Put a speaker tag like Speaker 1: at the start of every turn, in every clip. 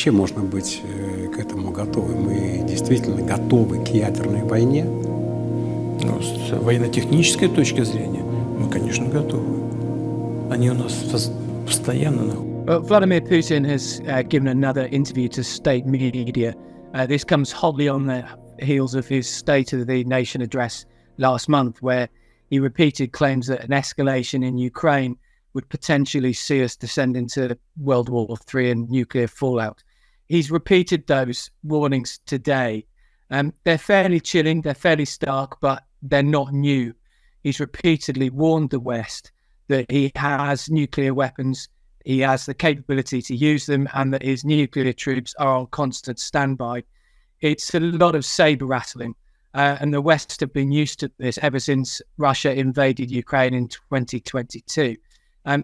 Speaker 1: вообще можно быть к этому готовы? Мы действительно готовы к ядерной войне?
Speaker 2: Ну, с военно-технической точки зрения мы, конечно, готовы. Они у нас постоянно находятся.
Speaker 3: Well, Vladimir Putin has given another interview to state media. This comes hotly on the heels of his State of the Nation address last month, where he repeated claims that an escalation in Ukraine would potentially see us descend into World War III and nuclear fallout. He's repeated those warnings today. They're fairly chilling, they're fairly stark, but they're not new. He's repeatedly warned the West that he has nuclear weapons, he has the capability to use them, and that his nuclear troops are on constant standby. It's a lot of saber rattling, and the West have been used to this ever since Russia invaded Ukraine in 2022.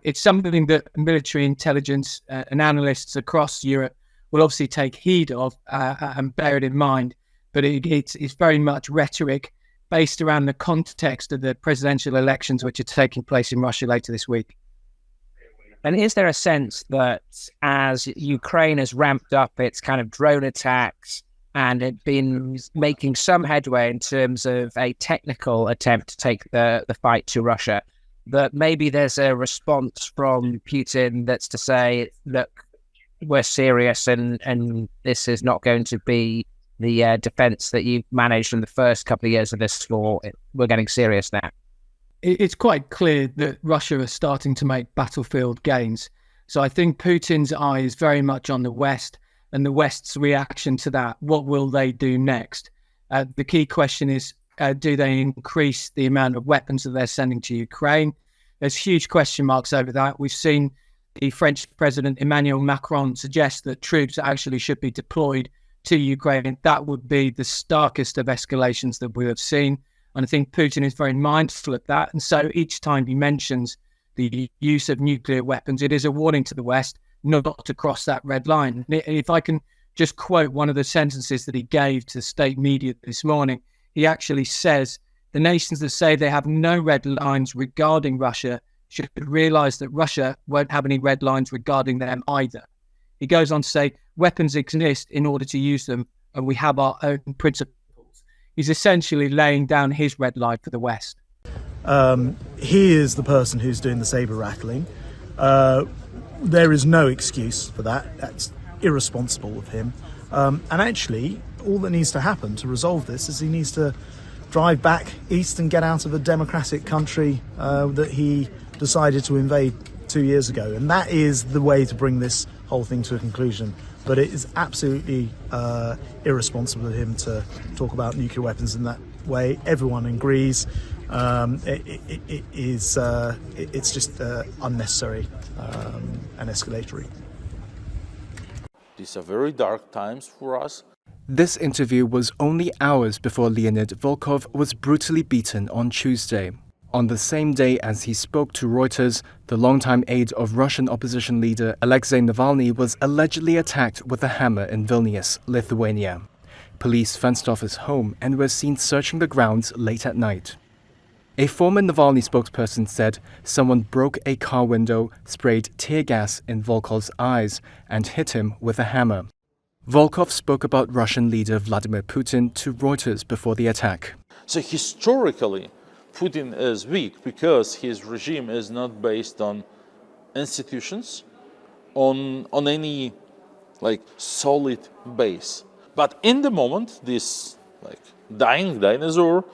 Speaker 3: It's something that military intelligence and analysts across Europe will obviously take heed of and bear it in mind, but it's very much rhetoric based around the context of the presidential elections which are taking place in Russia later this week.
Speaker 4: And is there a sense that as Ukraine has ramped up its kind of drone attacks and it been making some headway in terms of a technical attempt to take the fight to Russia, that maybe there's a response from Putin that's to say, look, we're serious and this is not going to be the defense that you've managed in the first couple of years of this war. We're getting serious now.
Speaker 3: It's quite clear that Russia is starting to make battlefield gains. So I think Putin's eye is very much on the West and the West's reaction to that. What will they do next? The key question is, do they increase the amount of weapons that they're sending to Ukraine? There's huge question marks over that. We've seen the French President Emmanuel Macron suggest that troops actually should be deployed to Ukraine. That would be the starkest of escalations that we have seen. And I think Putin is very mindful of that. And so each time he mentions the use of nuclear weapons, it is a warning to the West not to cross that red line. If I can just quote one of the sentences that he gave to state media this morning, he actually says, the nations that say they have no red lines regarding Russia should realize that Russia won't have any red lines regarding them either. He goes on to say, weapons exist in order to use them, and we have our own principles. He's essentially laying down his red line for the West.
Speaker 5: He is the person who's doing the saber rattling. There is no excuse for that. That's irresponsible of him. And actually, all that needs to happen to resolve this is he needs to drive back east and get out of a democratic country that he decided to invade 2 years ago. And that is the way to bring this whole thing to a conclusion. But it is absolutely irresponsible of him to talk about nuclear weapons in that way. Everyone agrees. It's just unnecessary and escalatory.
Speaker 6: These are very dark times for us.
Speaker 7: This interview was only hours before Leonid Volkov was brutally beaten on Tuesday. On the same day as he spoke to Reuters, the longtime aide of Russian opposition leader Alexei Navalny was allegedly attacked with a hammer in Vilnius, Lithuania. Police fenced off his home and were seen searching the grounds late at night. A former Navalny spokesperson said someone broke a car window, sprayed tear gas in Volkov's eyes, and hit him with a hammer. Volkov spoke about Russian leader Vladimir Putin to Reuters before the attack.
Speaker 6: So historically, Putin is weak because his regime is not based on institutions, on any solid base. But in the moment, this dying dinosaur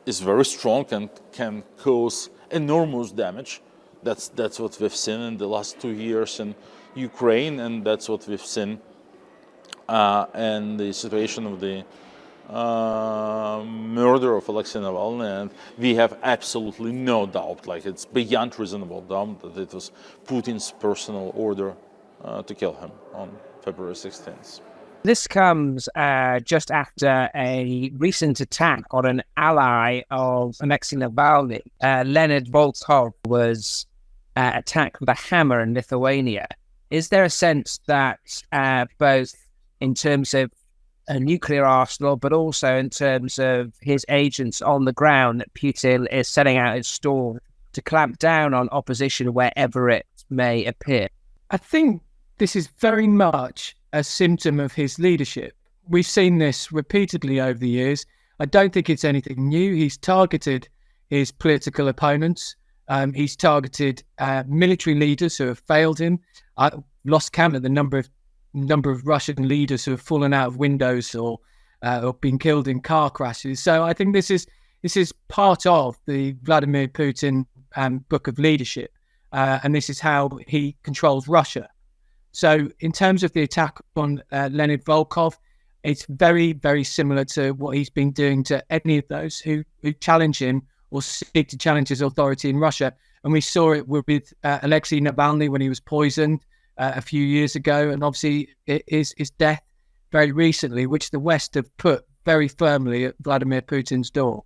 Speaker 6: is very strong and can cause enormous damage. That's what we've seen in the last 2 years in Ukraine, and that's what we've seen in the situation of the murder of Alexei Navalny. And we have absolutely no doubt, it's beyond reasonable doubt, that it was Putin's personal order to kill him on February 16th.
Speaker 4: This comes just after a recent attack on an ally of Alexei Navalny. Leonid Volkov was attacked with a hammer in Lithuania. Is there a sense that both in terms of a nuclear arsenal, but also in terms of his agents on the ground, that Putin is setting out his stall to clamp down on opposition wherever it may appear?
Speaker 3: I think this is very much a symptom of his leadership. We've seen this repeatedly over the years. I don't think it's anything new. He's targeted his political opponents. He's targeted military leaders who have failed him. I lost count of the number of Russian leaders who have fallen out of windows or been killed in car crashes. So I think this is part of the Vladimir Putin book of leadership, and this is how he controls Russia. So in terms of the attack on Leonid Volkov, it's very, very similar to what he's been doing to any of those who challenge him or seek to challenge his authority in Russia. And we saw it with Alexei Navalny when he was poisoned a few years ago, and obviously his death very recently, which the West have put very firmly at Vladimir Putin's door.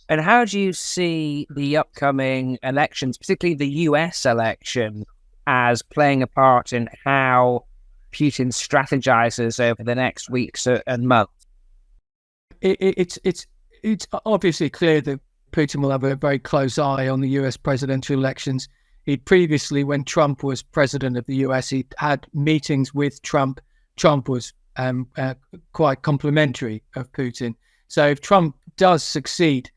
Speaker 4: And how do you see the upcoming elections, particularly the US election, as playing a part in how Putin strategizes over the next weeks and months?
Speaker 3: It's obviously clear that Putin will have a very close eye on the US presidential elections. He previously, when Trump was president of the US, he had meetings with Trump. Trump was quite complimentary of Putin. So if Trump does succeed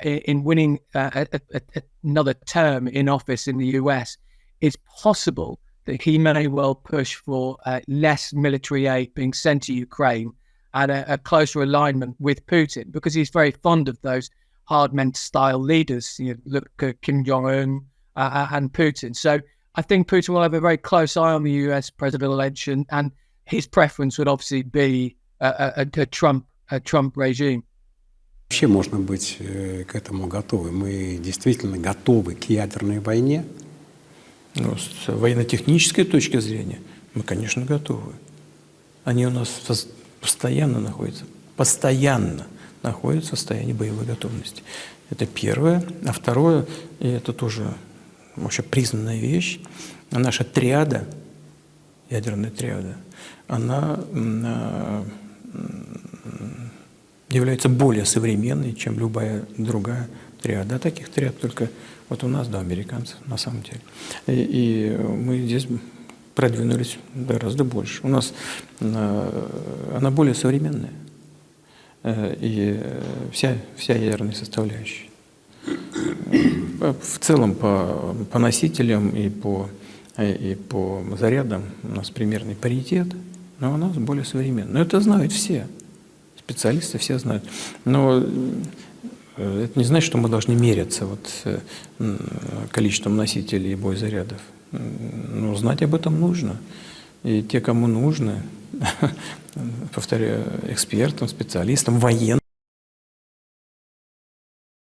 Speaker 3: in winning another term in office in the US, it's possible that he may well push for less military aid being sent to Ukraine and a closer alignment with Putin, because he's very fond of those hard-men-style leaders. You know, look at Kim Jong-un and Putin. So I think Putin will have a very close eye on the US presidential election, and his preference would obviously be a Trump regime.
Speaker 1: Вообще можно быть к этому готовы. Мы действительно готовы к ядерной войне.
Speaker 2: Ну, с военно-технической точки зрения мы, конечно, готовы. Они у нас постоянно находятся в состоянии боевой готовности. Это первое. А второе, и это тоже вообще признанная вещь, наша триада, ядерная триада, она является более современной, чем любая другая триада. А таких триад только вот у нас, да, американцев, на самом деле. И мы здесь продвинулись гораздо больше. У нас она более современная. И вся ядерная составляющая. В целом по носителям и по зарядам у нас примерный паритет, но у нас более современная. Но это знают все. Специалисты все знают. Но это не значит, что мы должны меряться количеством носителей и боезарядов. Но знать об этом нужно. И те, кому нужно, повторяю, экспертам, специалистам, военным,